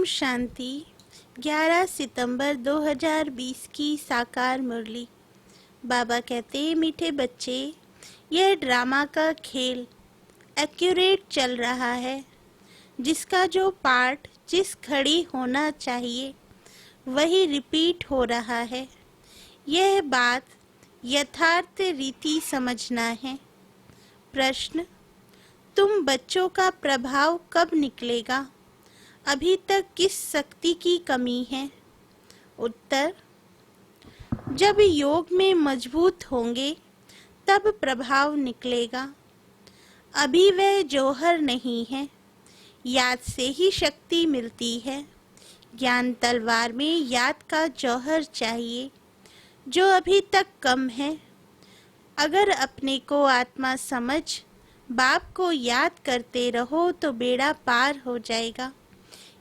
शांति। 11 सितंबर 2020 की साकार मुरली। बाबा कहते, मीठे बच्चे, यह ड्रामा का खेल एक्यूरेट चल रहा है। जिसका जो पार्ट जिस घड़ी होना चाहिए वही रिपीट हो रहा है। यह बात यथार्थ रीति समझना है। प्रश्न, तुम बच्चों का प्रभाव कब निकलेगा? अभी तक किस शक्ति की कमी है? उत्तर, जब योग में मजबूत होंगे तब प्रभाव निकलेगा। अभी वह जौहर नहीं है। याद से ही शक्ति मिलती है। ज्ञान तलवार में याद का जौहर चाहिए, जो अभी तक कम है। अगर अपने को आत्मा समझ बाप को याद करते रहो तो बेड़ा पार हो जाएगा।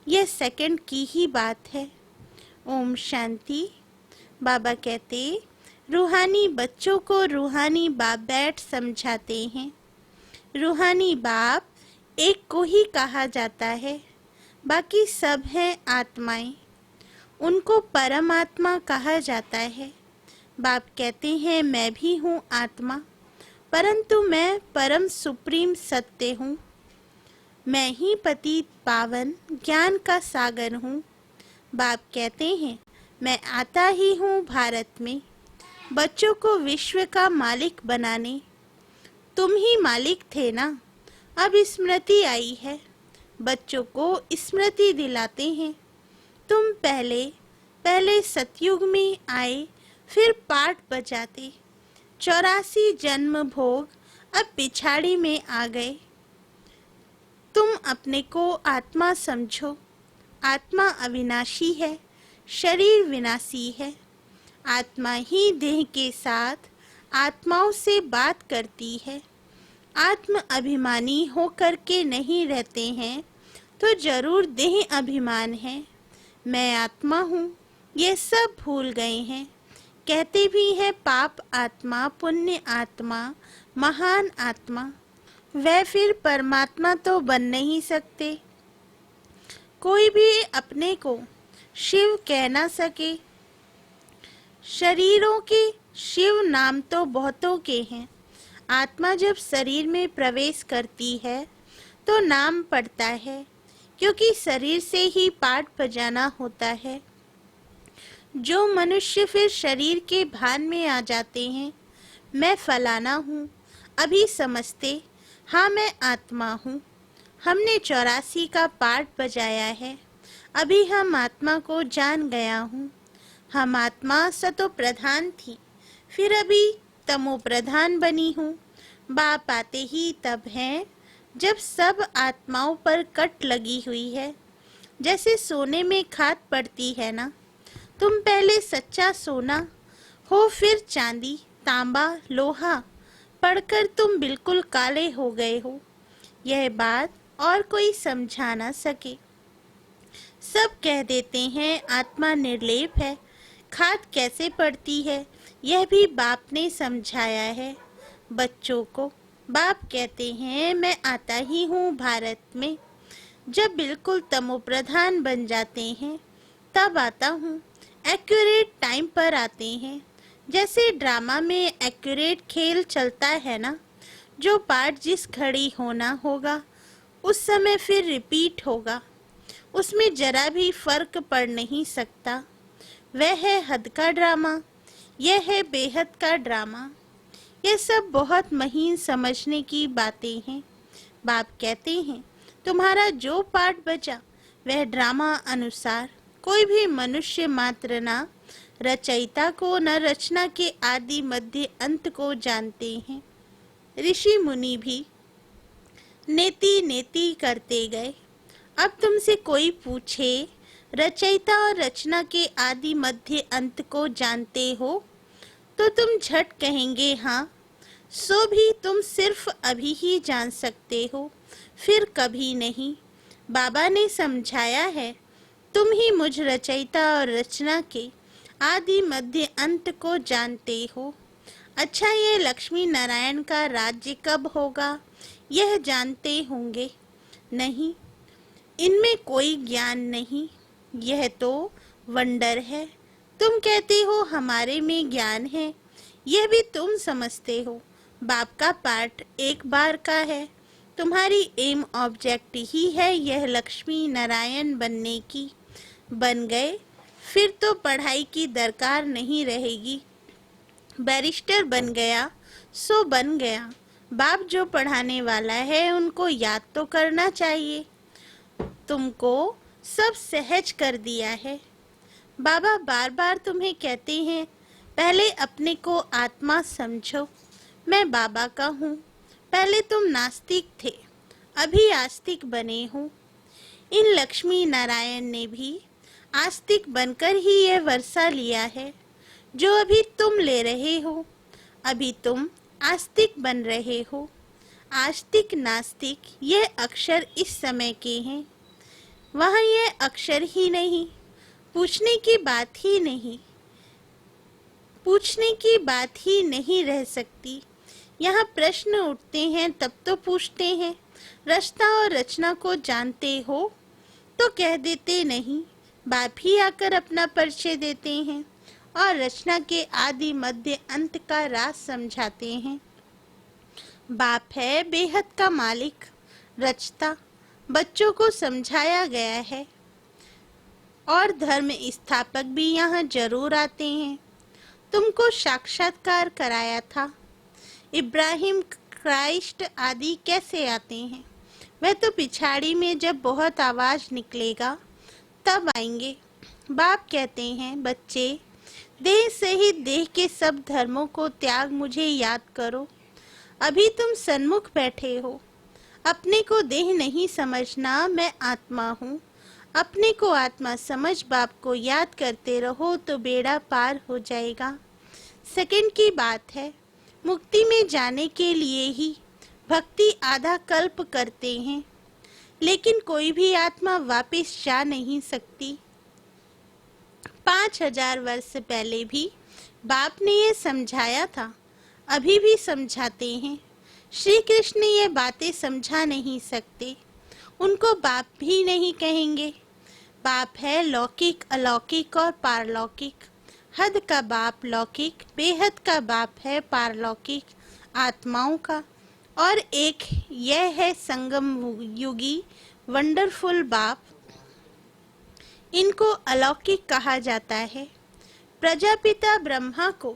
यह सेकंड की ही बात है। ओम शांति। बाबा कहते, रूहानी बच्चों को रूहानी बाप बैठ समझाते हैं। रूहानी बाप एक को ही कहा जाता है, बाकी सब हैं आत्माएं। उनको परमात्मा कहा जाता है। बाप कहते हैं, मैं भी हूँ आत्मा, परंतु मैं परम सुप्रीम सत्य हूँ। मैं ही पतित पावन ज्ञान का सागर हूँ। बाप कहते हैं, मैं आता ही हूँ भारत में बच्चों को विश्व का मालिक बनाने। तुम ही मालिक थे ना, अब स्मृति आई है। बच्चों को स्मृति दिलाते हैं। तुम पहले सतयुग में आए, फिर पाठ बजाते। 84 जन्म भोग अब पिछाड़ी में आ गए। तुम अपने को आत्मा समझो। आत्मा अविनाशी है, शरीर विनाशी है। आत्मा ही देह के साथ आत्माओं से बात करती है। आत्म अभिमानी होकर के नहीं रहते हैं तो जरूर देह अभिमान है। मैं आत्मा हूँ, ये सब भूल गए हैं। कहते भी हैं पाप आत्मा, पुण्य आत्मा, महान आत्मा। वह फिर परमात्मा तो बन नहीं सकते। कोई भी अपने को शिव कह ना सके। शरीरों के शिव नाम तो बहुतों के हैं। आत्मा जब शरीर में प्रवेश करती है तो नाम पड़ता है, क्योंकि शरीर से ही पाठ बजाना होता है। जो मनुष्य फिर शरीर के भान में आ जाते हैं, मैं फलाना हूँ, अभी समझते हाँ मैं आत्मा हूँ। हमने 84 का पाठ बजाया है, अभी हम आत्मा को जान गया हूँ। हम आत्मा सतो प्रधान थी, फिर अभी तमो प्रधान बनी हूँ। बाप आते ही तब हैं जब सब आत्माओं पर कट लगी हुई है। जैसे सोने में खाद पड़ती है ना, तुम पहले सच्चा सोना हो, फिर चांदी, तांबा, लोहा पढ़कर तुम बिल्कुल काले हो गए हो। यह बात और कोई समझा ना सके। सब कह देते हैं आत्मा निर्लेप है। खाद कैसे पड़ती है यह भी बाप ने समझाया है बच्चों को। बाप कहते हैं, मैं आता ही हूँ भारत में। जब बिल्कुल तमोप्रधान बन जाते हैं तब आता हूँ। एक्यूरेट टाइम पर आते हैं। जैसे ड्रामा में एक्यूरेट खेल चलता है ना, जो पार्ट जिस घड़ी होना होगा उस समय फिर रिपीट होगा। उसमें जरा भी फर्क पड़ नहीं सकता। वह है हद का ड्रामा, यह है बेहद का ड्रामा। ये सब बहुत महीन समझने की बातें हैं। बाप कहते हैं, तुम्हारा जो पार्ट बचा वह ड्रामा अनुसार। कोई भी मनुष्य मात्र ना रचयिता को न रचना के आदि मध्य अंत को जानते हैं। ऋषि मुनि भी नेति नेति करते गए। अब तुमसे कोई पूछे रचयिता और रचना के आदि मध्य अंत को जानते हो तो तुम झट कहेंगे हाँ। सो भी तुम सिर्फ अभी ही जान सकते हो, फिर कभी नहीं। बाबा ने समझाया है, तुम ही मुझ रचयिता और रचना के आदि मध्य अंत को जानते हो। अच्छा, ये लक्ष्मी नारायण का राज्य कब होगा यह जानते होंगे? नहीं, इनमें कोई ज्ञान नहीं, यह तो वंडर है। तुम कहते हो हमारे में ज्ञान है, यह भी तुम समझते हो। बाप का पाठ एक बार का है, तुम्हारी एम ऑब्जेक्ट ही है यह लक्ष्मी नारायण बनने की। बन गए फिर तो पढ़ाई की दरकार नहीं रहेगी। बैरिस्टर बन गया सो बन गया, बाप जो पढ़ाने वाला है उनको याद तो करना चाहिए। तुमको सब सहज कर दिया है। बाबा बार बार तुम्हें कहते हैं पहले अपने को आत्मा समझो। मैं बाबा का हूँ। पहले तुम नास्तिक थे, अभी आस्तिक बने हो। इन लक्ष्मी नारायण ने भी आस्तिक बनकर ही यह वर्षा लिया है जो अभी तुम ले रहे हो। अभी तुम आस्तिक बन रहे हो। आस्तिक नास्तिक ये अक्षर इस समय के हैं, वहाँ ये अक्षर ही नहीं। पूछने की बात ही नहीं, पूछने की बात ही नहीं रह सकती। यहाँ प्रश्न उठते हैं तब तो पूछते हैं। रचना और रचना को जानते हो तो कह देते नहीं। बाप ही आकर अपना परिचय देते हैं और रचना के आदि मध्य अंत का राज समझाते हैं। बाप है बेहद का मालिक, रचता बच्चों को समझाया गया है और धर्म स्थापक भी यहाँ जरूर आते हैं। तुमको साक्षात्कार कराया था। इब्राहिम, क्राइस्ट आदि कैसे आते हैं? वह तो पिछाड़ी में जब बहुत आवाज निकलेगा तब आएंगे। बाप कहते हैं बच्चे, देह सहित देह के सब धर्मों को त्याग मुझे याद करो। अभी तुम सन्मुख बैठे हो। अपने को देह नहीं समझना, मैं आत्मा हूँ। अपने को आत्मा समझ बाप को याद करते रहो तो बेड़ा पार हो जाएगा। सेकंड की बात है, मुक्ति में जाने के लिए ही भक्ति आधा कल्प करते हैं, लेकिन कोई भी आत्मा वापस जा नहीं सकती। 5000 वर्ष पहले भी बाप ने ये समझाया था, अभी भी समझाते हैं। श्री कृष्ण ये बातें समझा नहीं सकते, उनको बाप भी नहीं कहेंगे। बाप है लौकिक, अलौकिक और पारलौकिक। हद का बाप लौकिक, बेहद का बाप है पारलौकिक आत्माओं का, और एक यह है संगम युगी वंडरफुल बाप। इनको अलौकिक कहा जाता है। प्रजापिता ब्रह्मा को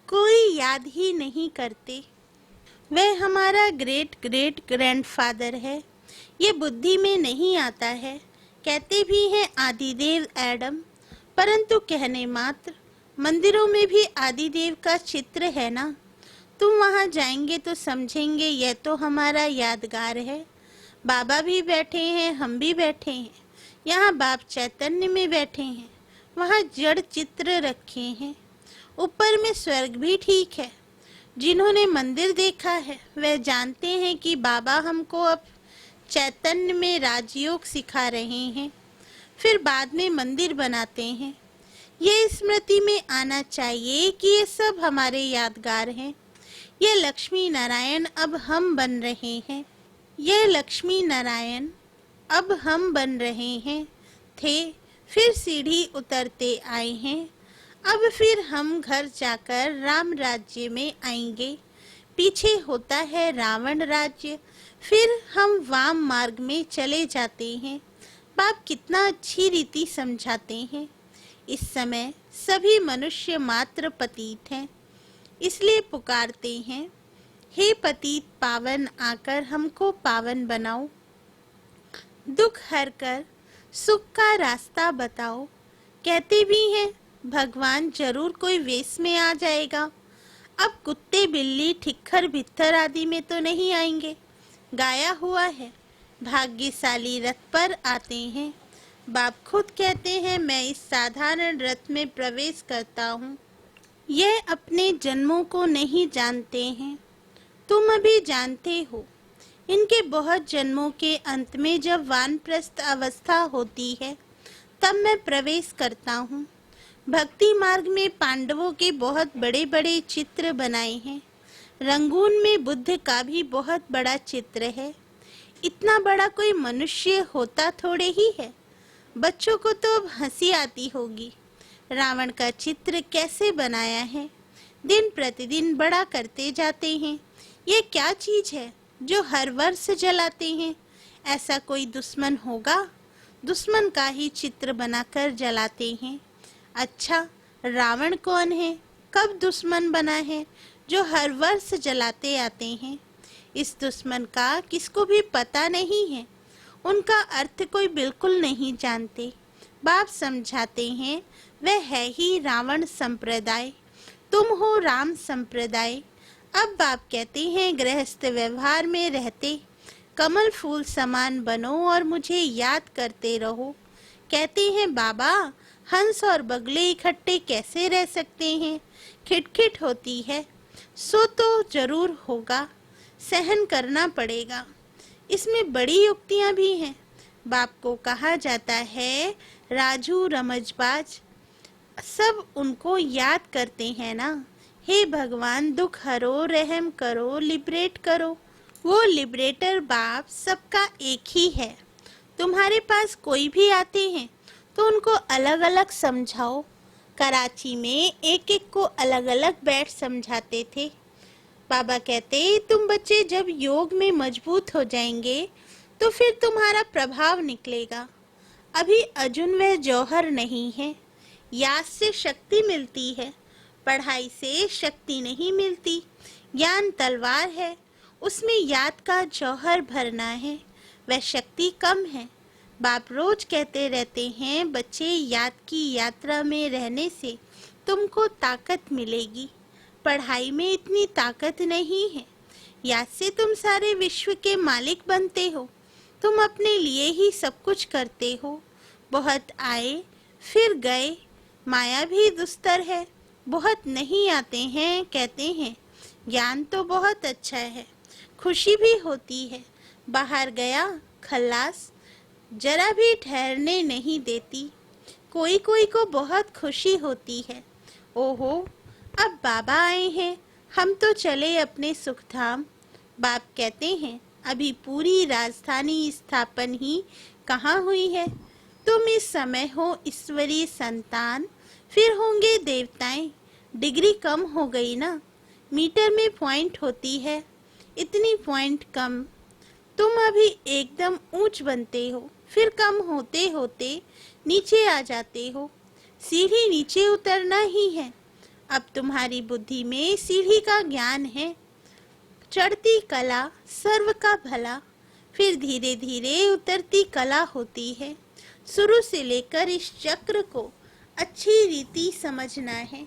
कोई याद ही नहीं करते। वह हमारा ग्रेट ग्रेट ग्रैंडफादर है। ये बुद्धि में नहीं आता है। कहते भी हैं आदिदेव एडम, परंतु कहने मात्र। मंदिरों में भी आदिदेव का चित्र है ना। तुम वहाँ जाएंगे तो समझेंगे यह तो हमारा यादगार है। बाबा भी बैठे हैं, हम भी बैठे हैं। यहाँ बाप चैतन्य में बैठे हैं, वहाँ जड़ चित्र रखे हैं। ऊपर में स्वर्ग भी ठीक है। जिन्होंने मंदिर देखा है वह जानते हैं कि बाबा हमको अब चैतन्य में राजयोग सिखा रहे हैं, फिर बाद में मंदिर बनाते हैं। ये स्मृति में आना चाहिए कि ये सब हमारे यादगार हैं। ये लक्ष्मी नारायण अब हम बन रहे हैं। ये लक्ष्मी नारायण अब हम बन रहे हैं। थे, फिर सीढ़ी उतरते आए हैं। अब फिर हम घर जाकर राम राज्य में आएंगे। पीछे होता है रावण राज्य, फिर हम वाम मार्ग में चले जाते हैं। बाप कितना अच्छी रीति समझाते हैं। इस समय सभी मनुष्य मात्र पतित हैं, इसलिए पुकारते हैं, हे पतित पावन आकर हमको पावन बनाओ। दुख हर कर सुख का रास्ता बताओ। कहते भी हैं भगवान जरूर कोई वेश में आ जाएगा। अब कुत्ते बिल्ली ठिक्कर भित्तर आदि में तो नहीं आएंगे। गाया हुआ है भाग्यशाली रथ पर आते हैं। बाप खुद कहते हैं मैं इस साधारण रथ में प्रवेश करता हूँ। यह अपने जन्मों को नहीं जानते हैं, तुम अभी जानते हो। इनके बहुत जन्मों के अंत में जब वानप्रस्थ अवस्था होती है तब मैं प्रवेश करता हूँ। भक्ति मार्ग में पांडवों के बहुत बड़े बड़े चित्र बनाए हैं। रंगून में बुद्ध का भी बहुत बड़ा चित्र है। इतना बड़ा कोई मनुष्य होता थोड़े ही है। बच्चों को तो अब हंसी आती होगी। रावण का चित्र कैसे बनाया है, दिन प्रतिदिन बड़ा करते जाते हैं। ये क्या चीज है जो हर वर्ष जलाते हैं? ऐसा कोई दुश्मन होगा? दुश्मन का ही चित्र बनाकर जलाते हैं। अच्छा, रावण कौन है, कब दुश्मन बना है जो हर वर्ष जलाते आते हैं? इस दुश्मन का किसको भी पता नहीं है। उनका अर्थ कोई बिल्कुल नहीं जानते। बाप समझाते हैं, वह है ही रावण संप्रदाय, तुम हो राम संप्रदाय। अब बाप कहते हैं, गृहस्थ व्यवहार में रहते कमल फूल समान बनो और मुझे याद करते रहो। कहते हैं, बाबा हंस और बगले इकट्ठे कैसे रह सकते हैं? खिटखिट होती है, सो तो जरूर होगा, सहन करना पड़ेगा। इसमें बड़ी युक्तियां भी हैं। बाप को कहा जाता है राजू रमजबाज, सब उनको याद करते हैं ना। हे भगवान, दुख हरो, रहम करो, लिबरेट करो। वो लिबरेटर बाप सबका एक ही है। तुम्हारे पास कोई भी आते हैं तो उनको अलग अलग समझाओ। कराची में एक एक को अलग अलग बैठ समझाते थे। बाबा कहते, तुम बच्चे जब योग में मजबूत हो जाएंगे तो फिर तुम्हारा प्रभाव निकलेगा। अभी अर्जुन वह जौहर नहीं है। याद से शक्ति मिलती है, पढ़ाई से शक्ति नहीं मिलती। ज्ञान तलवार है, उसमें याद का जौहर भरना है, वह शक्ति कम है। बाप रोज कहते रहते हैं, बच्चे याद की यात्रा में रहने से तुमको ताकत मिलेगी। पढ़ाई में इतनी ताकत नहीं है। याद से तुम सारे विश्व के मालिक बनते हो। तुम अपने लिए ही सब कुछ करते हो। बहुत आए फिर गए, माया भी दुस्तर है। बहुत नहीं आते हैं, कहते हैं ज्ञान तो बहुत अच्छा है, खुशी भी होती है। बाहर गया खल्लास, जरा भी ठहरने नहीं देती। कोई कोई को बहुत खुशी होती है। ओहो, अब बाबा आए हैं, हम तो चले अपने सुखधाम। बाप कहते हैं, अभी पूरी राजधानी स्थापन ही कहाँ हुई है। तुम इस समय हो ईश्वरीय संतान, फिर होंगे देवताएं। डिग्री कम हो गई ना, मीटर में पॉइंट होती है, इतनी पॉइंट कम। तुम अभी एकदम ऊंच बनते हो, फिर कम होते होते नीचे आ जाते हो। सीढ़ी नीचे उतरना ही है। अब तुम्हारी बुद्धि में सीढ़ी का ज्ञान है। चढ़ती कला सर्व का भला, फिर धीरे धीरे उतरती कला होती है। शुरू से लेकर इस चक्र को अच्छी रीति समझना है।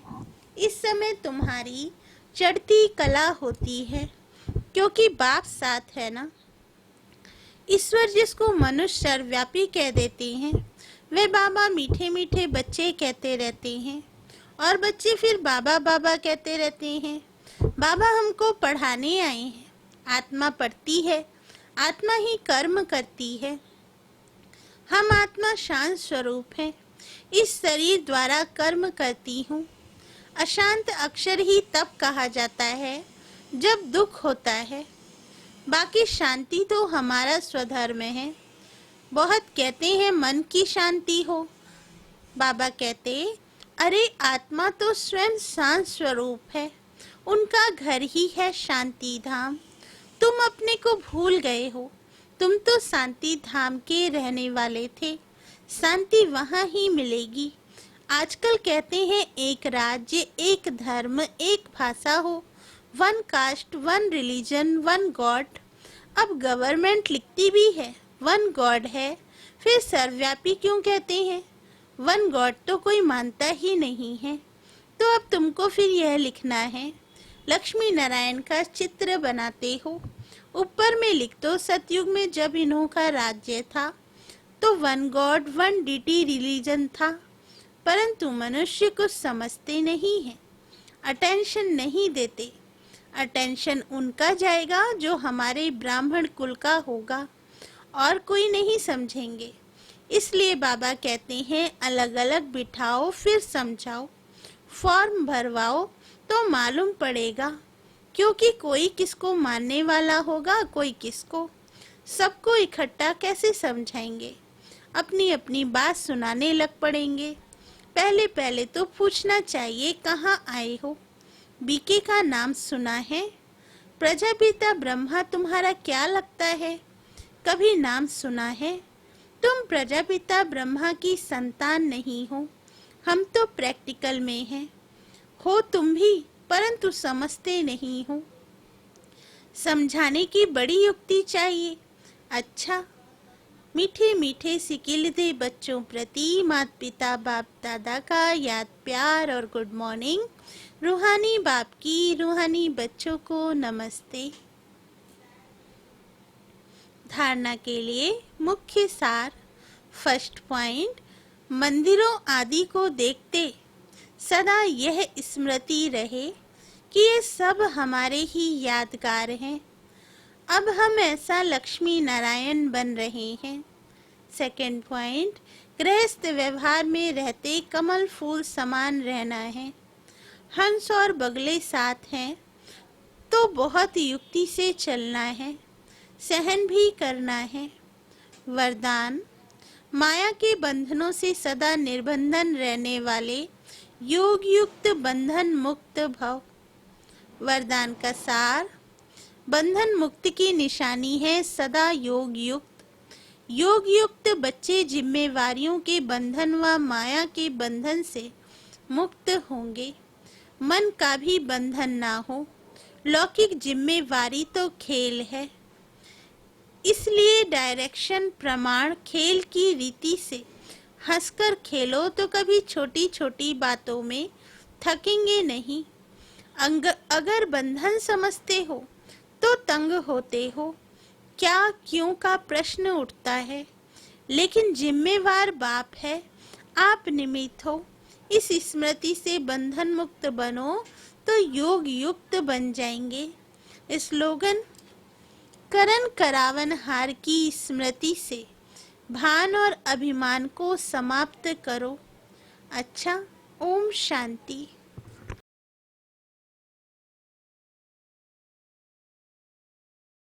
इस समय तुम्हारी चढ़ती कला होती है, क्योंकि बाप साथ है ना। ईश्वर जिसको मनुष्य सर्वव्यापी कह देते हैं, वे बाबा मीठे मीठे बच्चे कहते रहते हैं, और बच्चे फिर बाबा बाबा कहते रहते हैं। बाबा हमको पढ़ाने आए हैं। आत्मा पढ़ती है, आत्मा ही कर्म करती है। हम आत्मा शांत स्वरूप है, इस शरीर द्वारा कर्म करती हूँ। अशांत अक्षर ही तब कहा जाता है जब दुख होता है। बाकी शांति तो हमारा स्वधर्म है। बहुत कहते हैं मन की शांति हो। बाबा कहते, अरे आत्मा तो स्वयं शांत स्वरूप है, उनका घर ही है शांति धाम। तुम अपने को भूल गए हो। तुम तो शांति धाम के रहने वाले थे। शांति वहाँ ही मिलेगी। आजकल कहते हैं एक राज्य, एक धर्म, एक भाषा हो, one cast, one religion, one God. अब गवर्नमेंट लिखती भी है वन गॉड है, फिर सर्वव्यापी क्यों कहते हैं? वन गॉड तो कोई मानता ही नहीं है। तो अब तुमको फिर यह लिखना है, लक्ष्मी नारायण का चित्र बनाते हो, ऊपर में लिख दो सतयुग में जब इन्हों का राज्य था तो one God one deity religion था। परंतु मनुष्य कुछ समझते नहीं है, अटेंशन नहीं देते। अटेंशन उनका जाएगा जो हमारे ब्राह्मण कुल का होगा, और कोई नहीं समझेंगे। इसलिए बाबा कहते हैं अलग अलग बिठाओ फिर समझाओ, फॉर्म भरवाओ तो मालूम पड़ेगा, क्योंकि कोई किसको मानने वाला होगा, कोई किसको। सबको इकट्ठा कैसे समझाएंगे? अपनी अपनी बात सुनाने लग पड़ेंगे। पहले पहले तो पूछना चाहिए, कहाँ आए हो? बीके का नाम सुना है? प्रजापिता ब्रह्मा तुम्हारा क्या लगता है? कभी नाम सुना है? तुम प्रजापिता ब्रह्मा की संतान नहीं हो। हम तो प्रैक्टिकल में हैं। हो तुम भी, परंतु समझते नहीं हो। समझाने की बड़ी युक्ति चाहिए। अच्छा, मीठे मीठे सिकिलते बच्चों प्रति माता पिता बाप दादा का याद प्यार और गुड मॉर्निंग। रूहानी बाप की रूहानी बच्चों को नमस्ते। धारणा के लिए मुख्य सार। फर्स्ट पॉइंट, मंदिरों आदि को देखते सदा यह स्मृति रहे कि ये सब हमारे ही यादगार हैं। अब हम ऐसा लक्ष्मी नारायण बन रहे हैं। सेकंड पॉइंट, गृहस्थ व्यवहार में रहते कमल फूल समान रहना है। हंस और बगले साथ हैं तो बहुत युक्ति से चलना है, सहन भी करना है। वरदान, माया के बंधनों से सदा निर्बंधन रहने वाले योग युक्त बंधन मुक्त भव। वरदान का सार, बंधन मुक्त की निशानी है सदा योग युक्त। योग युक्त बच्चे जिम्मेवारियों के बंधन व माया के बंधन से मुक्त होंगे। मन का भी बंधन ना हो। लौकिक जिम्मेवारी तो खेल है, इसलिए डायरेक्शन प्रमाण खेल की रीति से हंसकर खेलो तो कभी छोटी छोटी बातों में थकेंगे नहीं। अगर बंधन समझते हो तो तंग होते हो, क्या क्यों का प्रश्न उठता है। लेकिन जिम्मेवार बाप है, आप निमित्त हो। इस स्मृति से बंधन मुक्त बनो तो योग युक्त बन जाएंगे। स्लोगन, करण करावन हार की स्मृति से भान और अभिमान को समाप्त करो। अच्छा, ओम शांति।